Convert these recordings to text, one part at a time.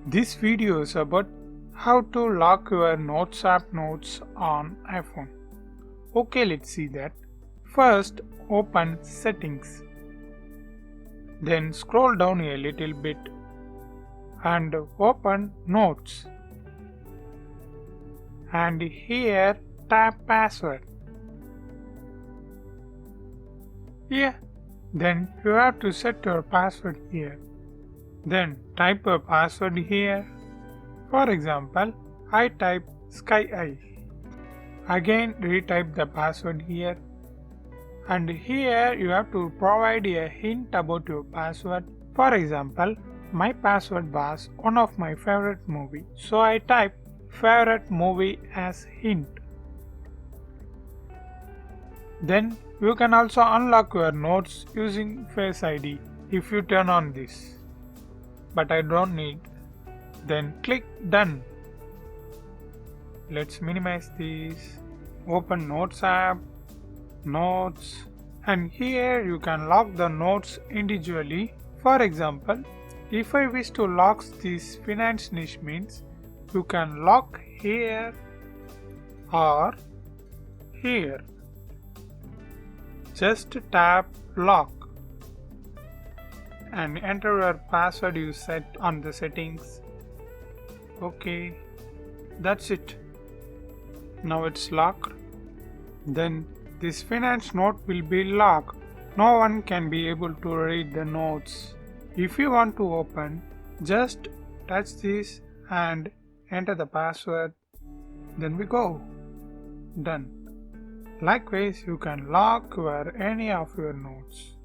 This video is about how to lock your Notes app notes on iPhone. Okay, let's see that. First, open Settings. Then scroll down a little bit and open Notes. And here tap Password. Here, then you have to set your password here. Then type a password here. For example, I type sky. Again retype the password here. And here you have to provide a hint about your password. For example, my password was one of my favorite movie. So I type favorite movie as hint. Then you can also unlock your notes using Face ID if you turn on this. But I don't need. Then click Done. Let's minimize this. Open Notes app, Notes, and here you can lock the notes individually. For example, if I wish to lock this finance niche means you can lock here or here. Just tap Lock and enter your password you set on the settings. Okay, that's it. Now it's locked. Then this finance note will be locked. No one can be able to read the notes. If you want to open, just touch this and enter the password. Then we go. Done. Likewise, you can lock any of your notes.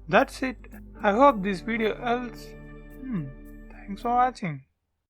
That's it. I hope this video helps. Thanks for watching.